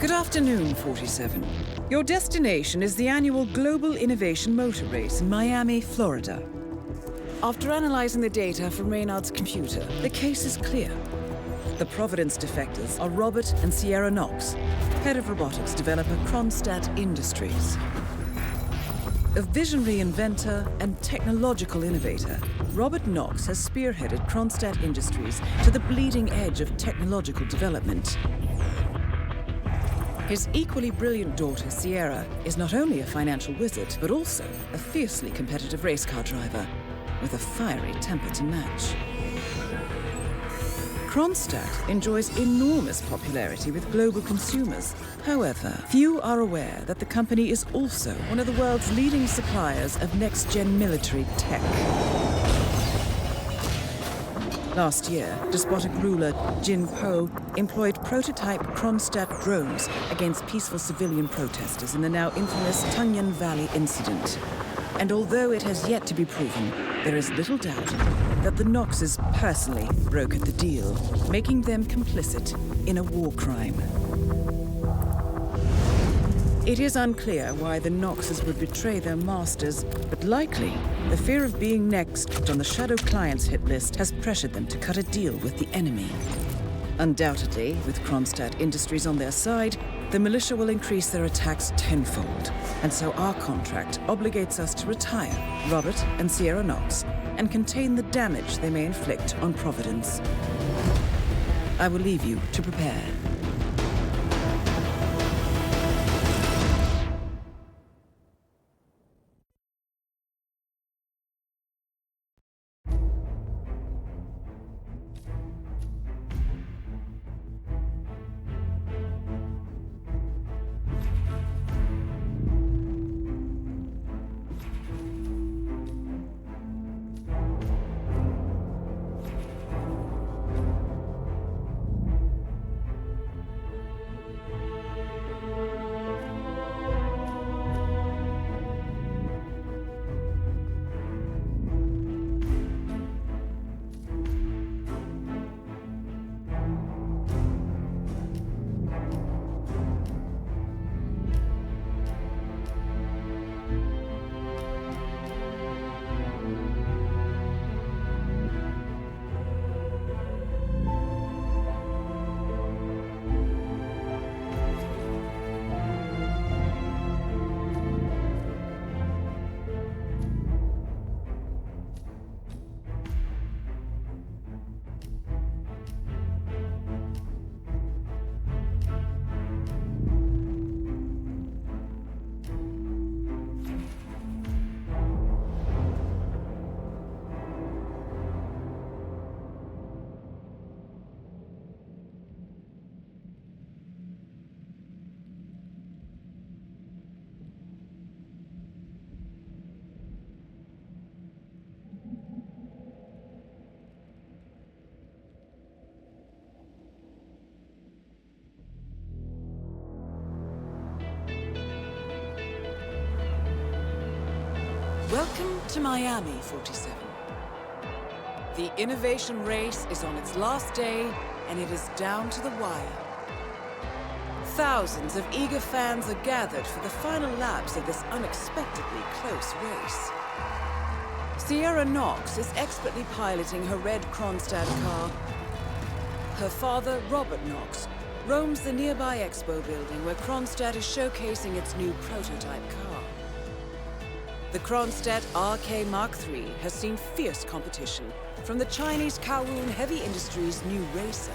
Good afternoon, 47. Your destination is the annual Global Innovation Motor Race in Miami, Florida. After analyzing the data from Reynard's computer, the case is clear. The Providence defectors are Robert and Sierra Knox, head of robotics developer Kronstadt Industries. A visionary inventor and technological innovator, Robert Knox has spearheaded Kronstadt Industries to the bleeding edge of technological development. His equally brilliant daughter, Sierra, is not only a financial wizard, but also a fiercely competitive race car driver with a fiery temper to match. Kronstadt enjoys enormous popularity with global consumers. However, few are aware that the company is also one of the world's leading suppliers of next-gen military tech. Last year, despotic ruler Jin Po employed prototype Kronstadt drones against peaceful civilian protesters in the now infamous Tungan Valley incident. And although it has yet to be proven, there is little doubt that the Knoxes personally brokered the deal, making them complicit in a war crime. It is unclear why the Knoxes would betray their masters, but likely the fear of being next on the Shadow Clients hit list has pressured them to cut a deal with the enemy. Undoubtedly, with Kronstadt Industries on their side, the militia will increase their attacks tenfold. And so our contract obligates us to retire Robert and Sierra Knox and contain the damage they may inflict on Providence. I will leave you to prepare. Welcome to Miami, 47. The innovation race is on its last day, and it is down to the wire. Thousands of eager fans are gathered for the final laps of this unexpectedly close race. Sierra Knox is expertly piloting her red Kronstadt car. Her father, Robert Knox, roams the nearby expo building where Kronstadt is showcasing its new prototype car. The Kronstadt RK Mark III has seen fierce competition from the Chinese Kowloon Heavy Industries' new racer.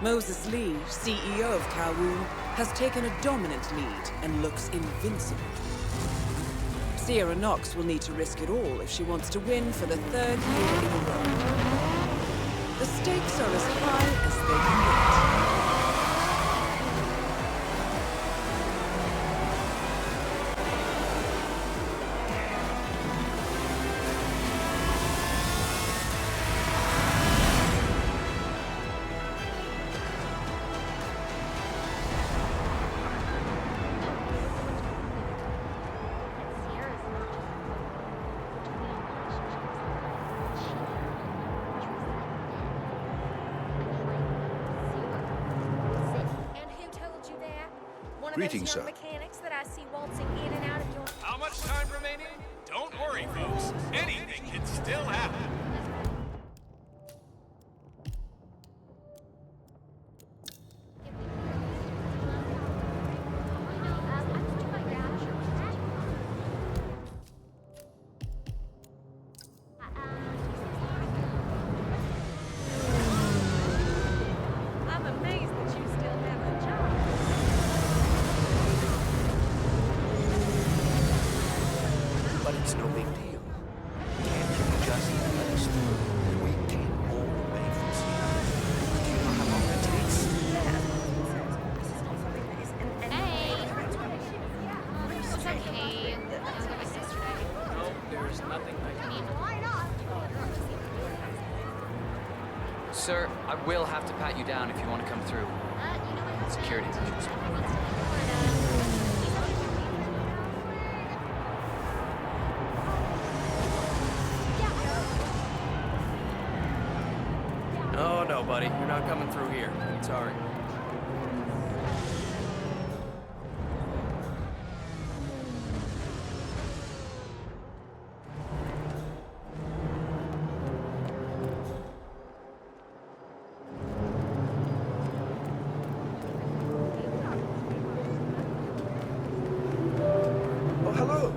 Moses Lee, CEO of Kowloon, has taken a dominant lead and looks invincible. Sierra Knox will need to risk it all if she wants to win for the third year in a row. The stakes are as high as they can get. Greetings, sir. Mechanics that I see waltzing in and out of your... How much time remaining? Don't worry, folks. Anything can still happen. I'm amazed that you still have a job. But it's no big deal. Can't you just let us know that we came all the way from Seattle? Do you know how long that takes? Hey! It's okay. It was like yesterday. No, there's nothing I can do. Sir, I will have to pat you down if you want to come through. Security measures. Oh, no, buddy. You're not coming through here. Sorry. Oh, hello.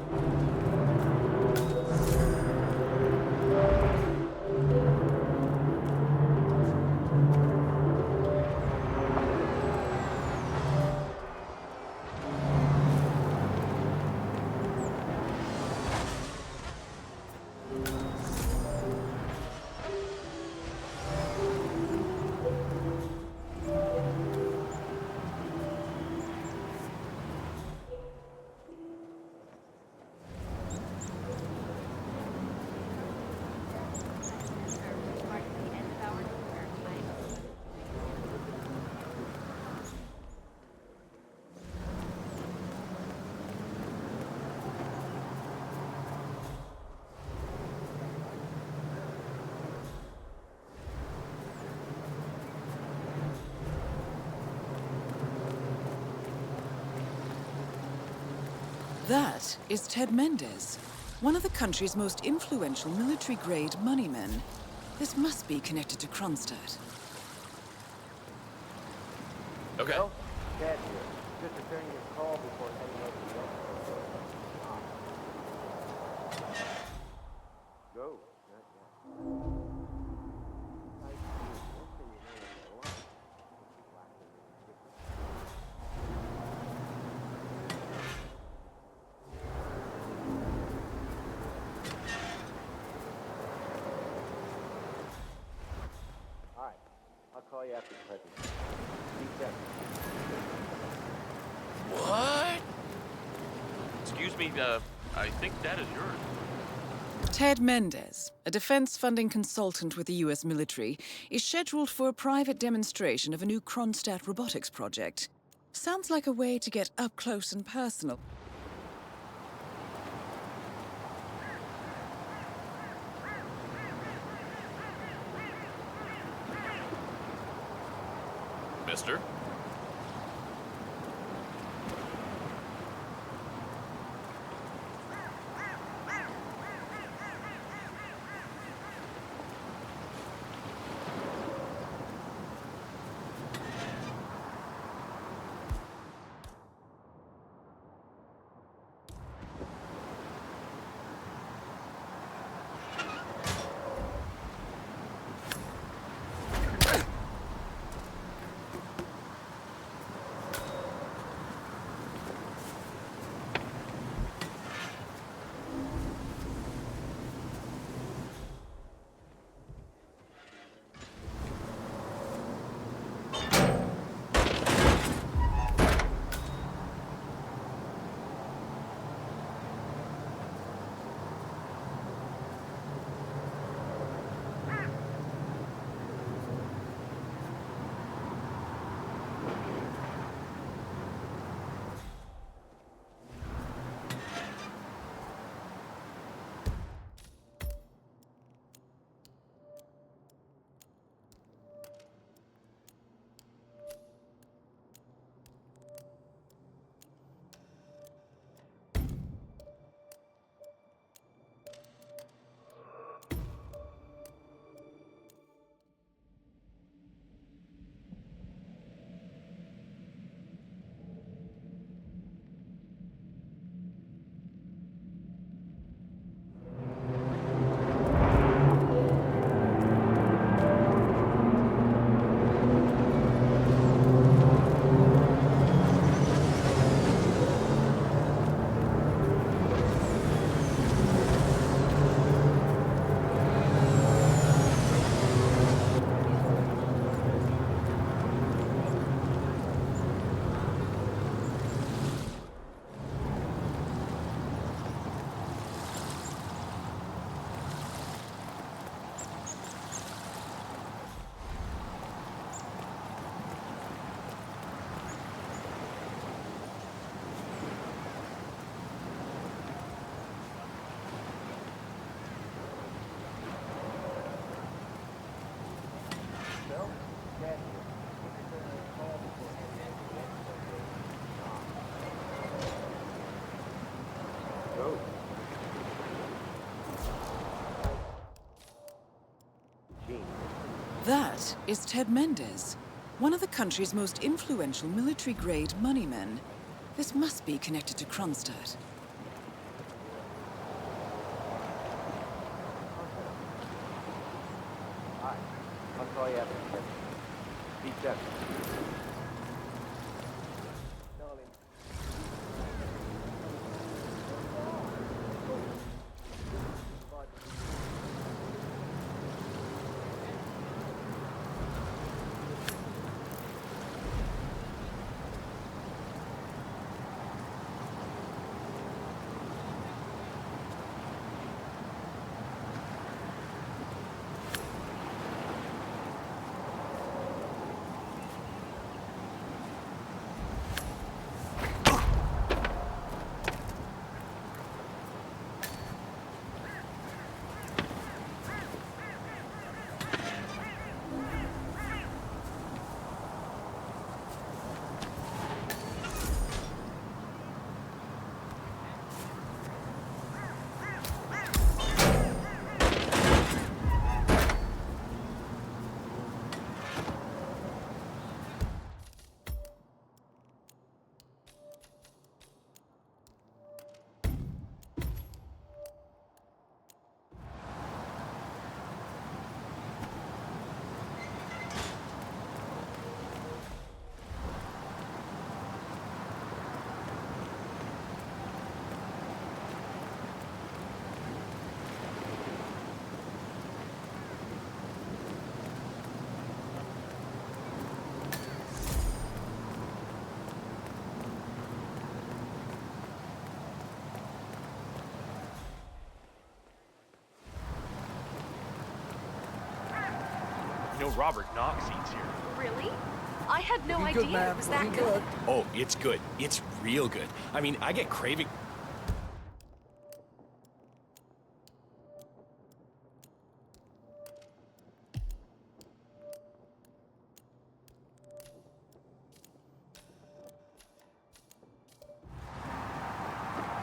That is Ted Mendez, one of the country's most influential military-grade moneymen. This must be connected to Kronstadt. Okay. Ted here. Just returning your call before heading over to the Go. Not yet. All right. I'll call you after the presentation. Be safe. What? Excuse me, I think that is yours. Ted Mendez, a defense funding consultant with the US military, is scheduled for a private demonstration of a new Kronstadt robotics project. Sounds like a way to get up close and personal. Mister? That is Ted Mendez, one of the country's most influential military-grade moneymen. This must be connected to Kronstadt. Alright, I'll call you after the session. Be gentle. Darling. You know Robert Knox eats here. Really? I had no idea it was that good. Oh, it's good. It's real good. I mean, I get craving.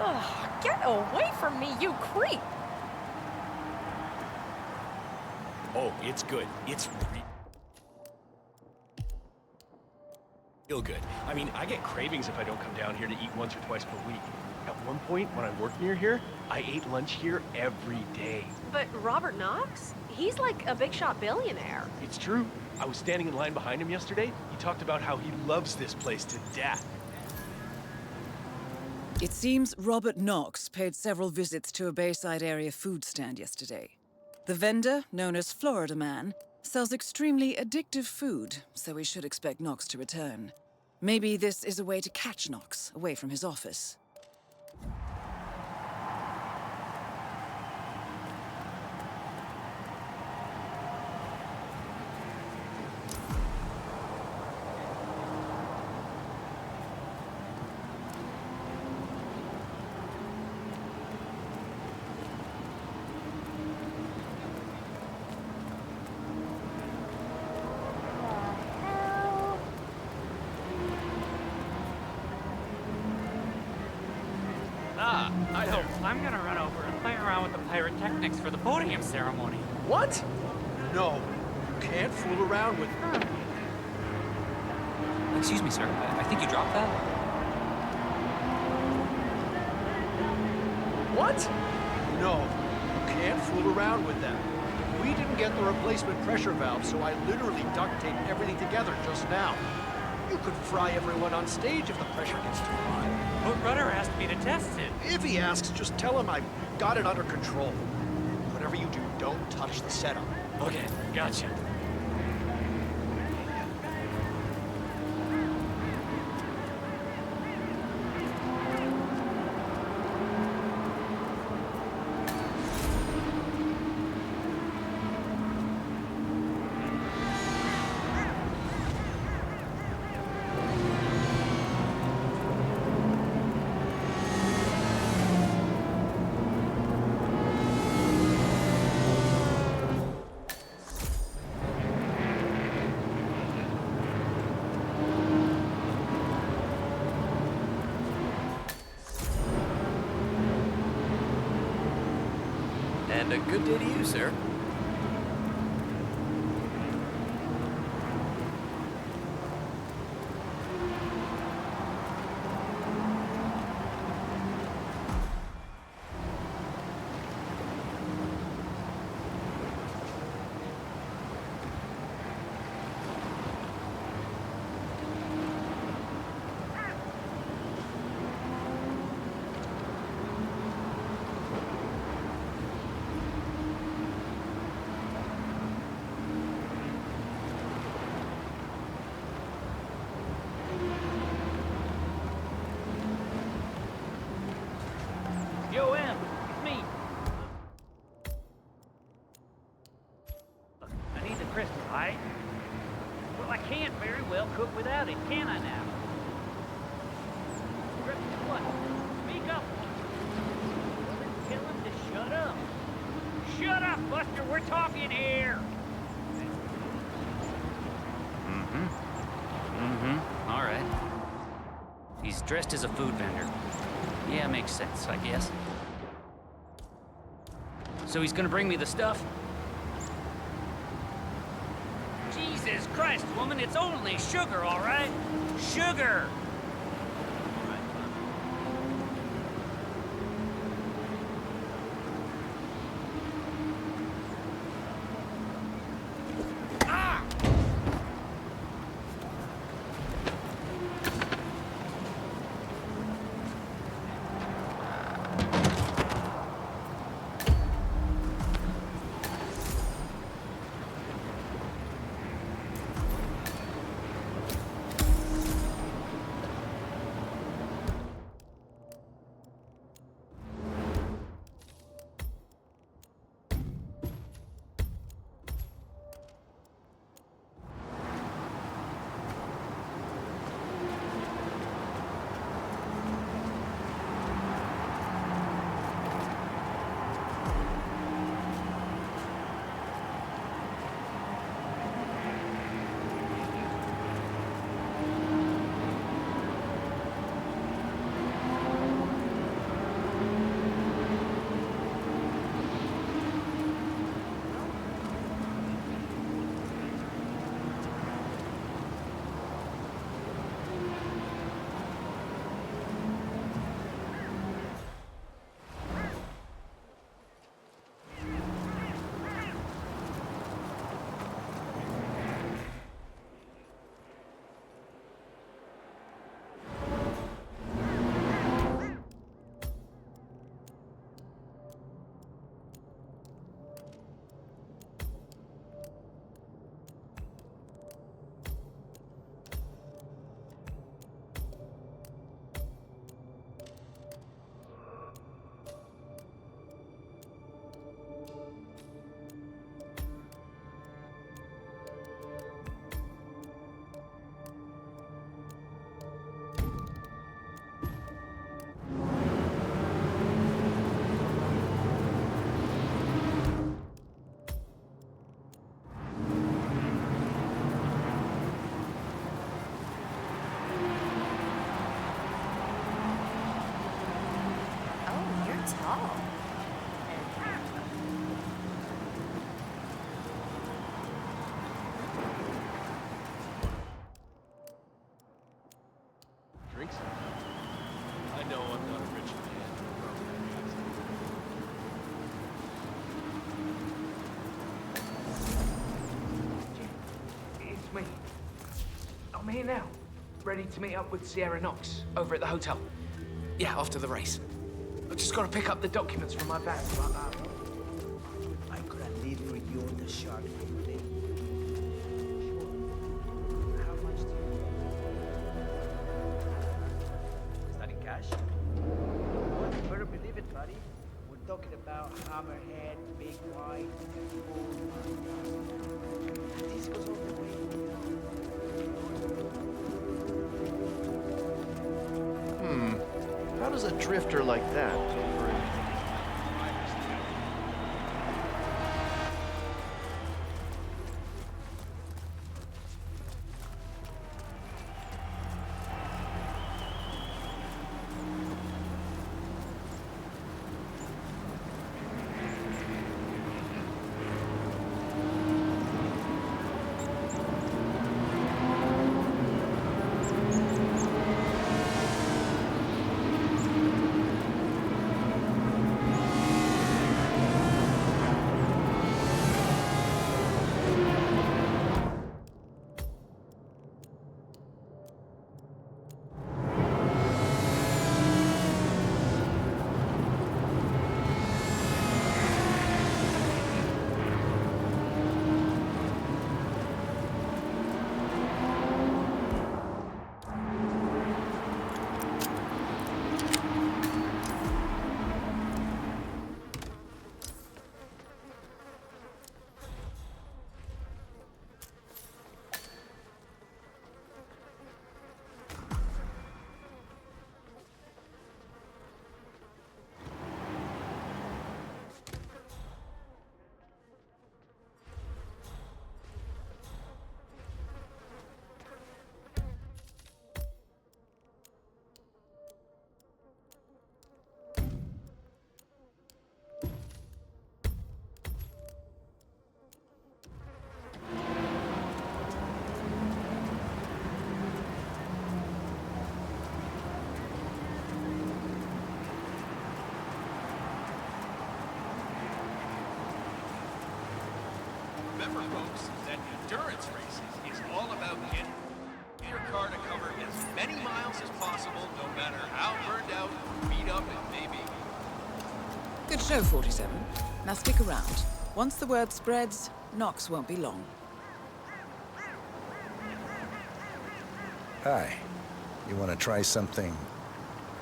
Ugh, get away from me, you creep! Oh, it's good. It's real good. I mean, I get cravings if I don't come down here to eat once or twice per week. At one point, when I worked near here, I ate lunch here every day. But Robert Knox? He's like a big shot billionaire. It's true. I was standing in line behind him yesterday. He talked about how he loves this place to death. It seems Robert Knox paid several visits to a Bayside area food stand yesterday. The vendor, known as Florida Man, sells extremely addictive food, so we should expect Knox to return. Maybe this is a way to catch Knox away from his office. Hi there. I'm gonna run over and play around with the pyrotechnics for the podium ceremony. What? No, you can't fool around with Excuse me, sir. I think you dropped that. What? No, you can't fool around with that. We didn't get the replacement pressure valve, so I literally duct taped everything together just now. You could fry everyone on stage if the pressure gets too high. But Rudder asked me to test it. If he asks, just tell him I've got it under control. Whatever you do, don't touch the setup. Okay, gotcha. And a good day to you, sir. right? Well, I can't very well cook without it, can I now? What? Speak up. Tell him to shut up. Shut up, Buster, we're talking here. All right. He's dressed as a food vendor. Yeah, makes sense, I guess. So he's gonna bring me the stuff? Jesus Christ, woman, it's only sugar, all right? Sugar! Drinks? I know I'm not a rich man. It's me. I'm here now, ready to meet up with Sierra Knox over at the hotel. Yeah, after the race. I've just got to pick up the documents from my bag, but, I could have literally you on the shark thing. How much do you Is that in cash? Well, you better believe it, buddy. We're talking about hammerhead, big white, and this goes all the way. How does a drifter like that pay for anything? Remember, folks, that endurance races is all about getting your car to cover as many miles as possible, no matter how burned out, beat up it may be. Good show, 47. Now stick around. Once the word spreads, Knox won't be long. Hi. You want to try something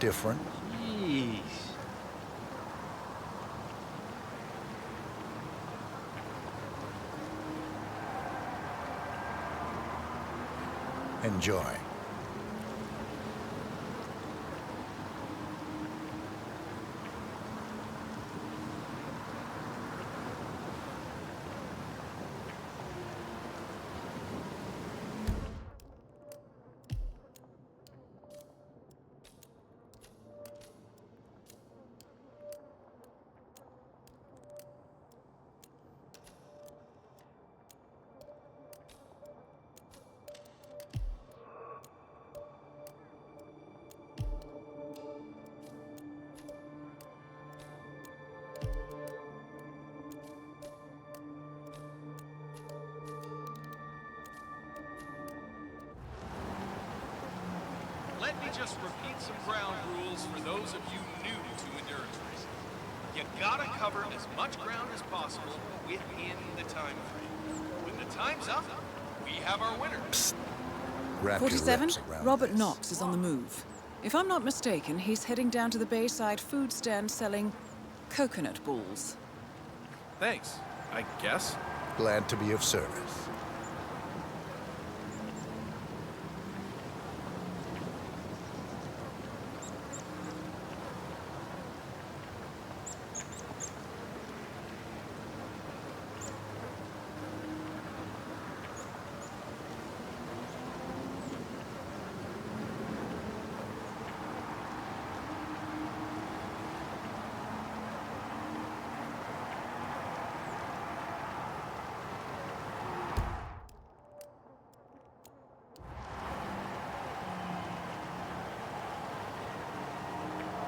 different? Jeez. Enjoy. Let me just repeat some ground rules for those of you new to endurance racing. You gotta cover as much ground as possible within the time frame. When the time's up, we have our winner. Psst. Wrap your 47, lips around Robert this. Knox is on the move. If I'm not mistaken, he's heading down to the Bayside food stand selling coconut balls. Thanks, I guess. Glad to be of service.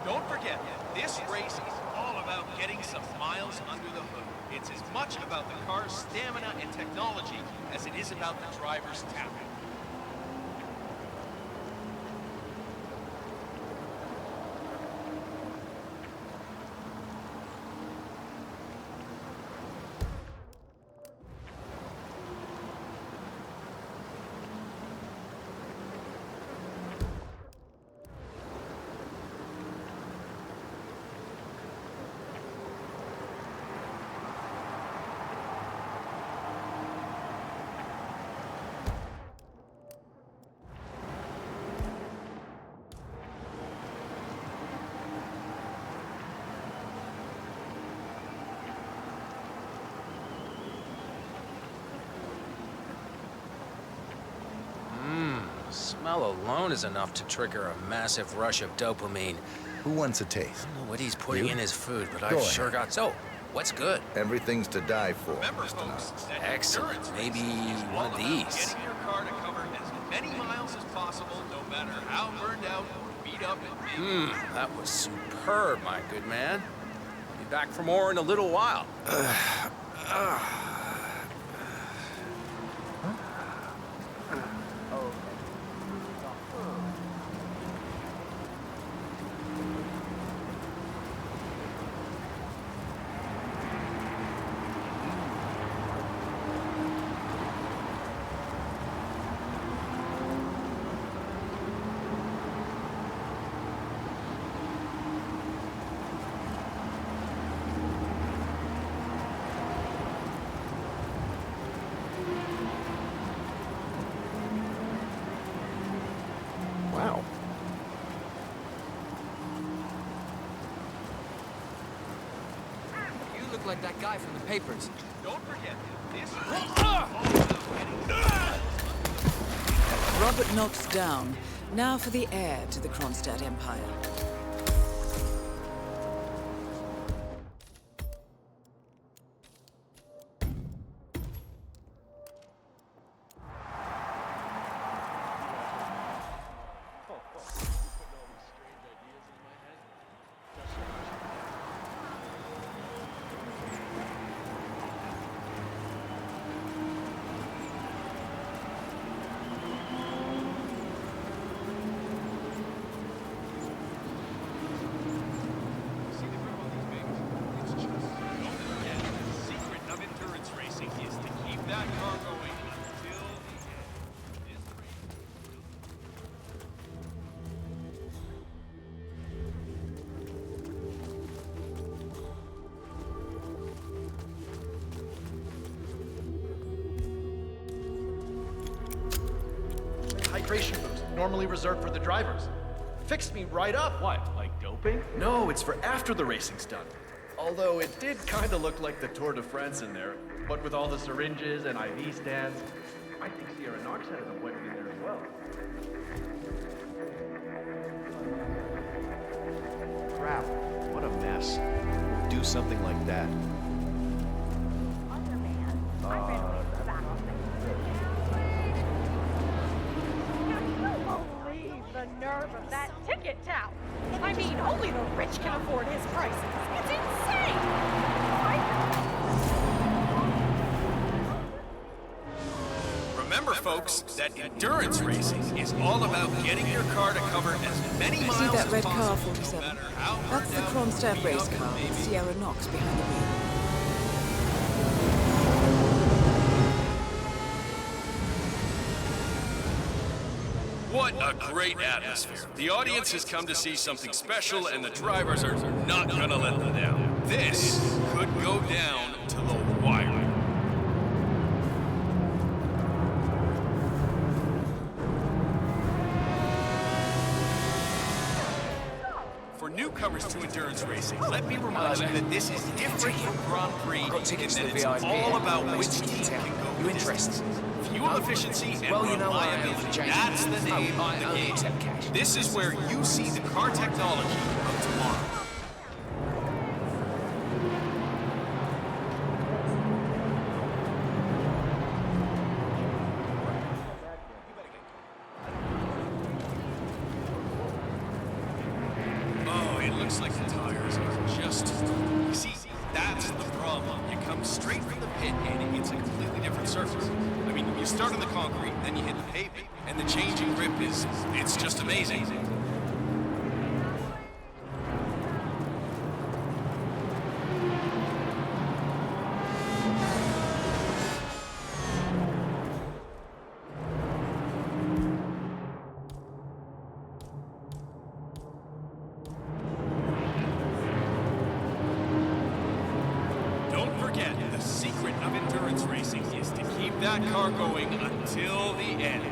Don't forget, this race is all about getting some miles under the hood. It's as much about the car's stamina and technology as it is about the driver's talent. Smell alone is enough to trigger a massive rush of dopamine. Who wants a taste? I don't know what he's putting You? in his food, but Go I've ahead. sure got... So, what's good? Everything's to die for, Remember, Mr. folks, Knox. that Excellent. endurance Maybe race is one all of about these. Getting your car to cover as many miles as possible, no matter how burned out or beat up it may be. That was superb, my good man. I'll be back for more in a little while. Wow. You look like that guy from the papers. Don't forget, this race is all about getting Robert Knox down. Now for the heir to the Kronstadt Empire. that car going until the end. This Hydration boost, normally reserved for the drivers. Fixed me right up. What, like doping? No, it's for after the racing's done. Although it did kind of look like the Tour de France in there, but with all the syringes and IV stands. I think Sierra Knox had an appointment in there as well. Crap, what a mess. Do something like that. The nerve of that ticket tout. I mean, only the rich can afford his prices. It's insane! Remember, folks, that endurance racing is all about getting your car to cover as many miles See that as red car, possible, 47? no matter how That's the burned out Kronstadt beat race up it car may with be. Sierra Knox behind the wheel. What a great atmosphere. The audience has come to see something special, and the drivers are not gonna let them down. This could go down to the wire. For newcomers to endurance racing, let me remind you that this is different from Grand Prix in that it's all about which team can go the distance. Fuel efficiency and reliability, that's the name of the game. This is where you see the car technology of tomorrow. Oh, it looks like the tires are just... See, that's the problem. You come straight from the pit and it's a completely different surface. I mean, you start on the concrete, then you hit the pavement, and the changing grip it's just amazing. Don't forget, the secret of endurance racing is to keep that car going until the end.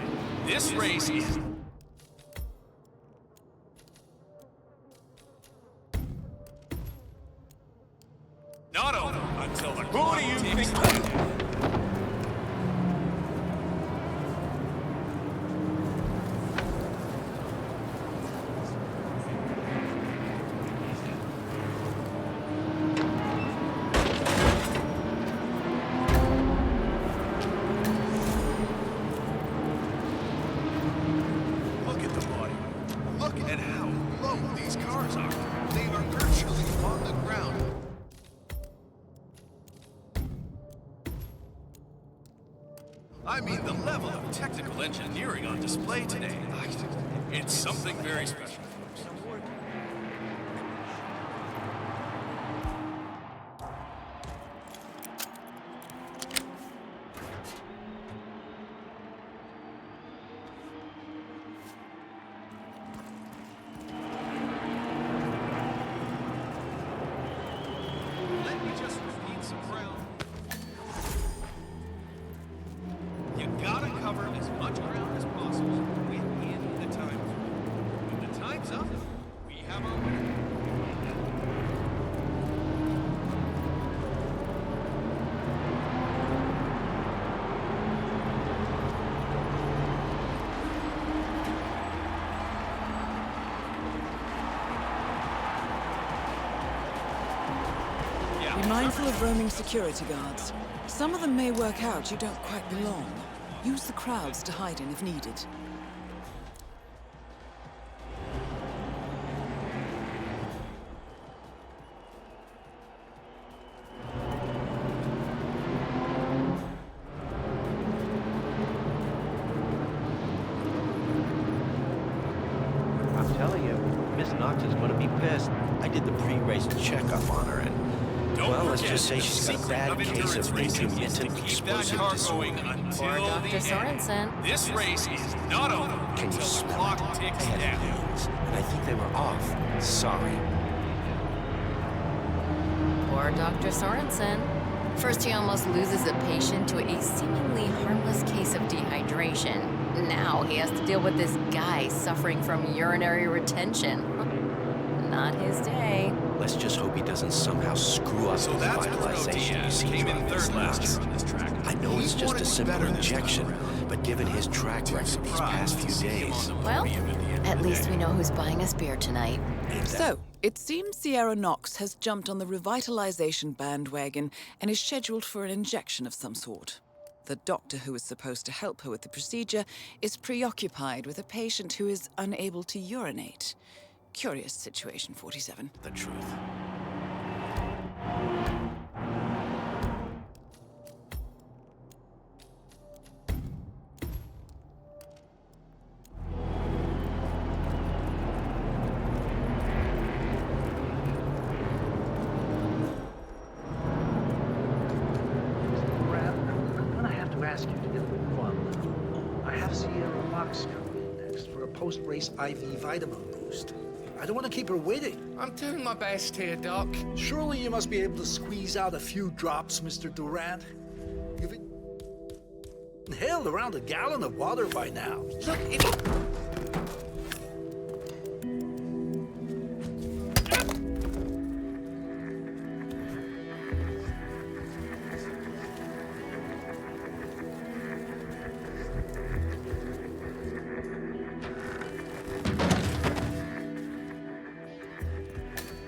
This race is... not over until the clock ticks down. Look at the body. Look at how low these cars are. They are virtually on the ground. I mean, the level of technical engineering on display today, it's something very special. Let me just repeat some ground. You gotta cover as much ground as possible within the time frame. When the time's up, we have our winner. Be mindful of roaming security guards. Some of them may work out you don't quite belong. Use the crowds to hide in if needed. I'm telling you, Miss Knox is going to be pissed. I did the pre-race checkup on her, and Don't Well, let's forget just say the she's got a secret bad of case endurance of racing is to intermittent keep that explosive car disorder. going until Or the Dr. end. Sorensen. This race is not over Can you until the smell clock it? ticks They had down. wheels, and I think they were off. Sorry. Poor Dr. Sorensen. First, he almost loses a patient to a seemingly harmless case of dehydration. Now he has to deal with this guy suffering from urinary retention. Not his day. Let's just hope he doesn't somehow screw up So the that's Bruno revitalization you Diaz. see Came in driving third his last nuts. year on this track. I know it's just a simple injection, but given his track record these past few days... Well, at least we know who's buying us beer tonight. So, it seems Sierra Knox has jumped on the revitalization bandwagon and is scheduled for an injection of some sort. The doctor who is supposed to help her with the procedure is preoccupied with a patient who is unable to urinate. Curious situation, 47. The truth. I'm gonna have to ask you to get a little fun. I have Sierra Knox coming in next for a post-race IV vitamin boost. I don't want to keep her waiting. I'm doing my best here, Doc. Surely you must be able to squeeze out a few drops, Mr. Durant. You've inhaled around a gallon of water by now. Look,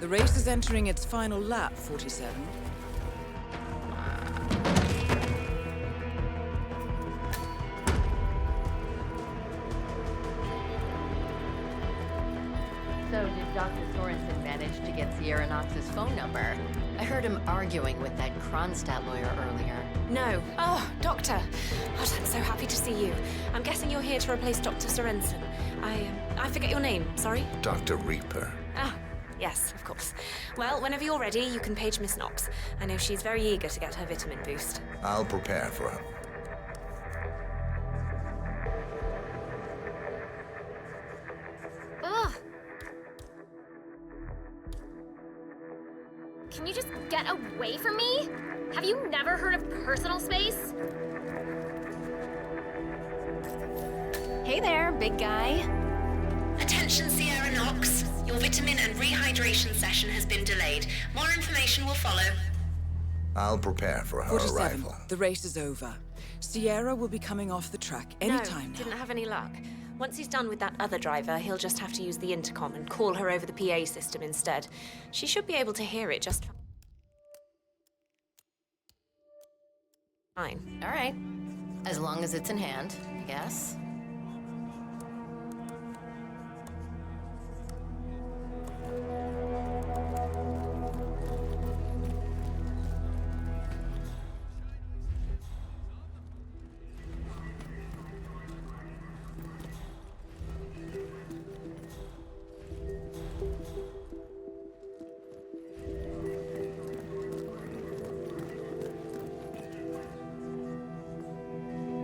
The race is entering its final lap, 47. So did Dr. Sorensen manage to get Sierra Knox's phone number? I heard him arguing with that Kronstadt lawyer earlier. No. Oh, Doctor. God, I'm so happy to see you. I'm guessing you're here to replace Dr. Sorensen. I forget your name, sorry? Dr. Reaper. Ah, yes, of course. Well, whenever you're ready, you can page Miss Knox. I know she's very eager to get her vitamin boost. I'll prepare for her. Ugh! Can you just get away from me? Have you never heard of personal space? Hey there, big guy. Attention, Sierra Knox. Your vitamin and rehydration session has been delayed. More information will follow. I'll prepare for her 47. arrival. The race is over. Sierra will be coming off the track anytime No, now. didn't have any luck. Once he's done with that other driver, he'll just have to use the intercom and call her over the PA system instead. She should be able to hear it just fine. All right. As long as it's in hand, I guess.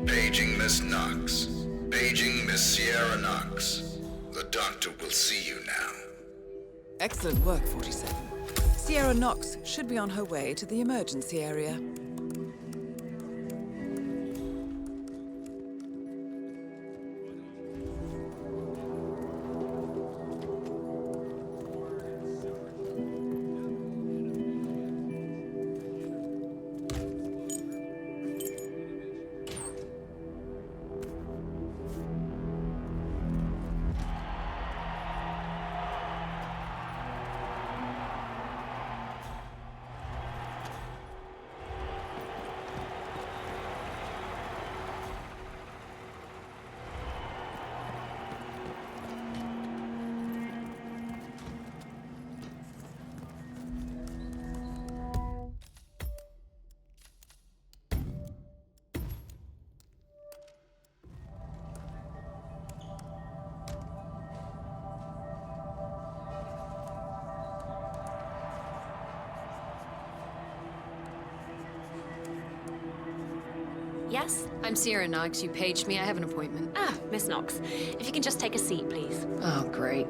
Paging Miss Knox. Paging Miss Sierra Knox. The doctor will see you now. Excellent work, 47. Sierra Knox should be on her way to the emergency area. Yes? I'm Sierra Knox. You paged me. I have an appointment. Ah, Miss Knox. If you can just take a seat, please. Oh, great.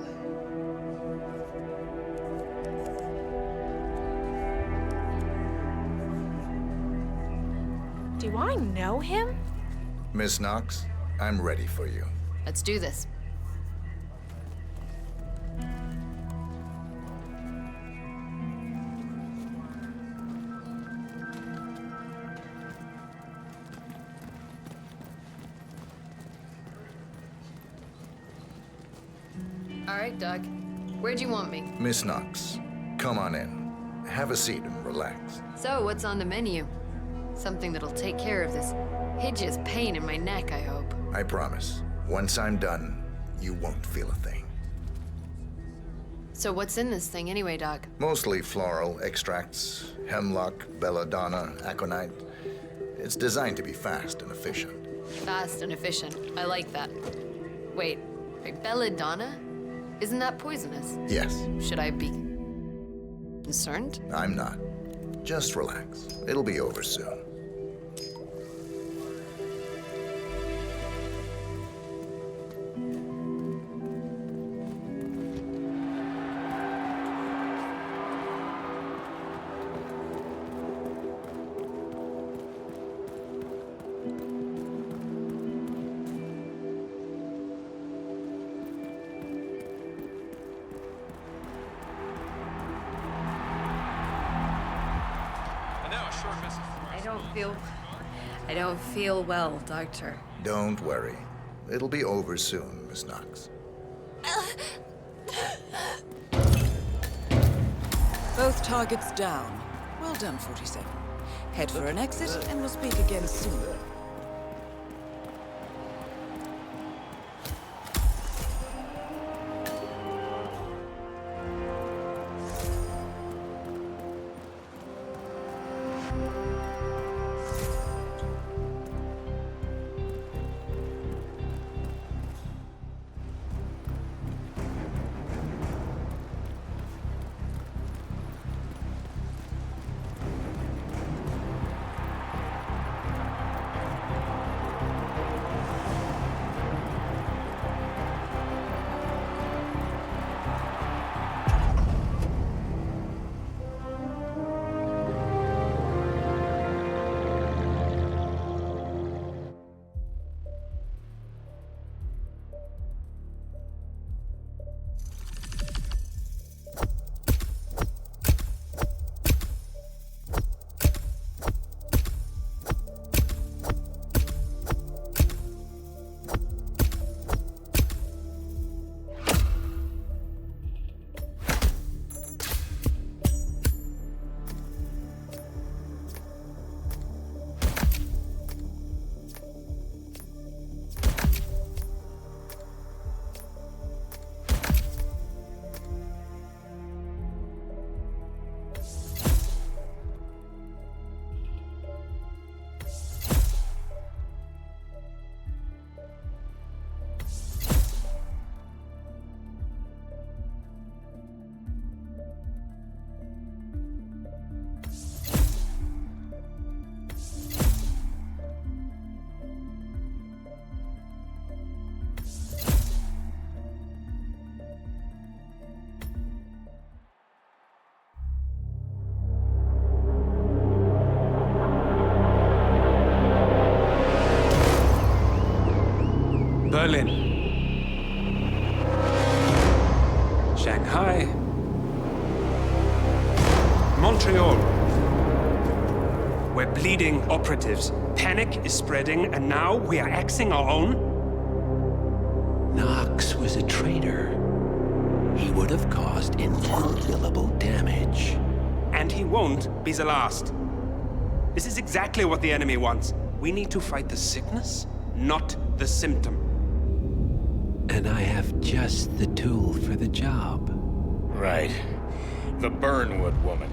Do I know him? Miss Knox, I'm ready for you. Let's do this. All right, Doug. Where'd you want me? Miss Knox, come on in. Have a seat and relax. So, what's on the menu? Something that'll take care of this hideous pain in my neck, I hope. I promise. Once I'm done, you won't feel a thing. So what's in this thing anyway, Doc? Mostly floral extracts, hemlock, belladonna, aconite. It's designed to be fast and efficient. Fast and efficient. I like that. Wait, belladonna? Isn't that poisonous? Yes. Should I be concerned? I'm not. Just relax. It'll be over soon. I don't feel well, Doctor. Don't worry. It'll be over soon, Miss Knox. Both targets down. Well done, 47. Head for an exit, and we'll speak again soon. Berlin, Shanghai, Montreal. We're bleeding operatives. Panic is spreading, and now we are axing our own? Knox was a traitor. He would have caused incalculable damage. And he won't be the last. This is exactly what the enemy wants. We need to fight the sickness, not the symptom. And I have just the tool for the job. Right. The Burnwood woman.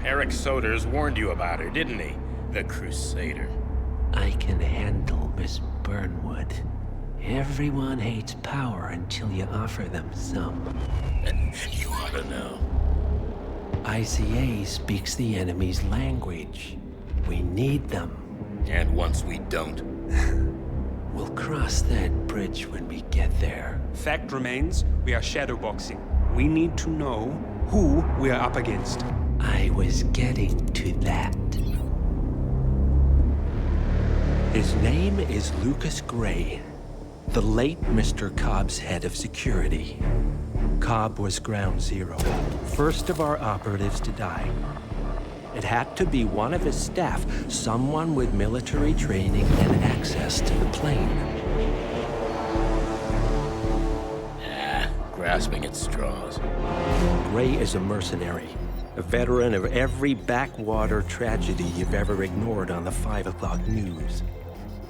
Eric Soders warned you about her, didn't he? The Crusader. I can handle Miss Burnwood. Everyone hates power until you offer them some. You ought to know. ICA speaks the enemy's language. We need them. And once we don't? We'll cross that bridge when we get there. Fact remains, we are shadowboxing. We need to know who we are up against. I was getting to that. His name is Lucas Gray, the late Mr. Cobb's head of security. Cobb was ground zero, first of our operatives to die. It had to be one of his staff, someone with military training and access to the plane. Grasping at straws. Gray is a mercenary, a veteran of every backwater tragedy you've ever ignored on the 5 o'clock news.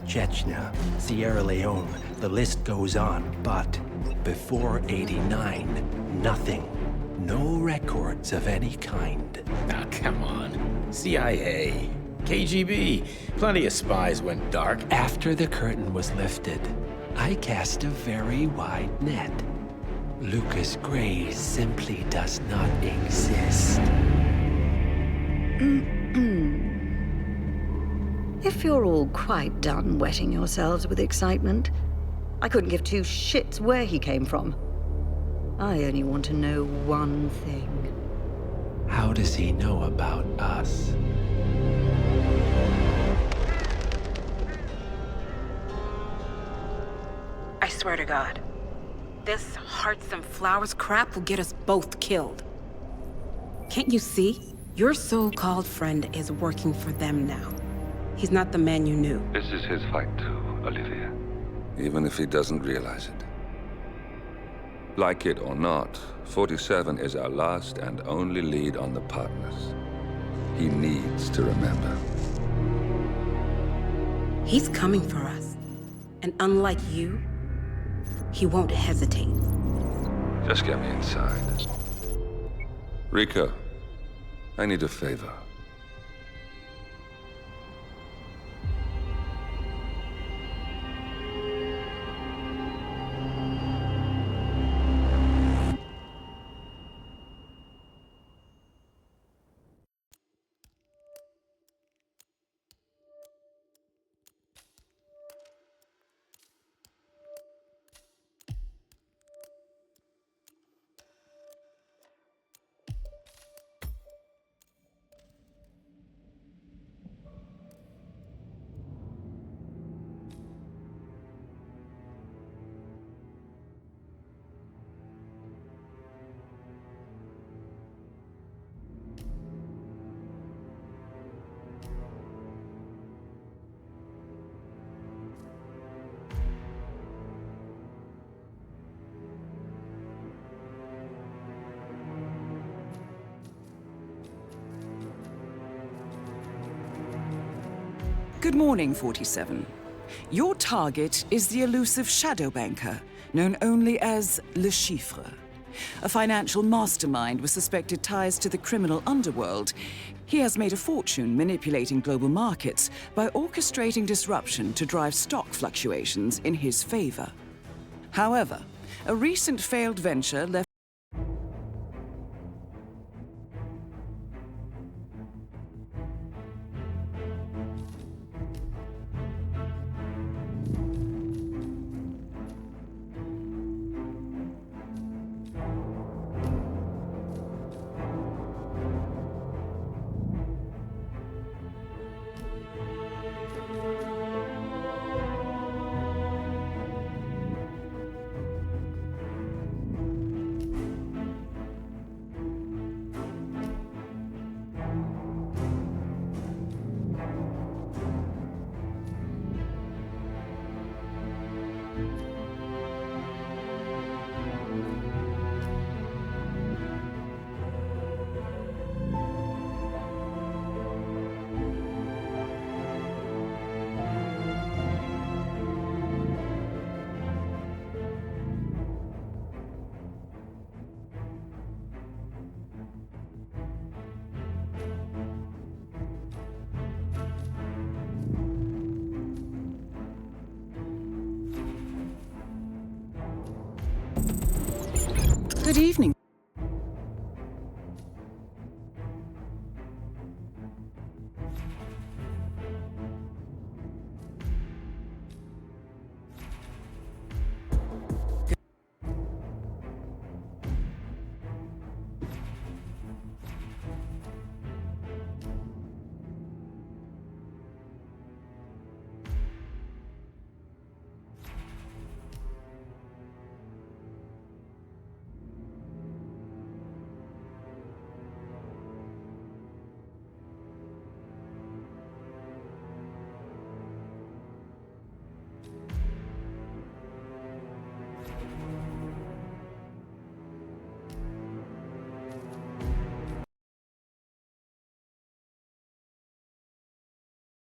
Chechnya, Sierra Leone, the list goes on, but before '89, nothing. No records of any kind. Ah, come on. CIA, KGB, plenty of spies went dark. After the curtain was lifted, I cast a very wide net. Lucas Gray simply does not exist. If you're all quite done wetting yourselves with excitement, I couldn't give two shits where he came from. I only want to know one thing. How does he know about us? I swear to God, this hearts and flowers crap will get us both killed. Can't you see? Your so-called friend is working for them now. He's not the man you knew. This is his fight too, Olivia. Even if he doesn't realize it. Like it or not, 47 is our last and only lead on the partners. He needs to remember. He's coming for us. And unlike you, he won't hesitate. Just get me inside. Rico, I need a favor. Good morning, 47. Your target is the elusive shadow banker, known only as Le Chiffre. A financial mastermind with suspected ties to the criminal underworld, he has made a fortune manipulating global markets by orchestrating disruption to drive stock fluctuations in his favor. However, a recent failed venture left Good evening.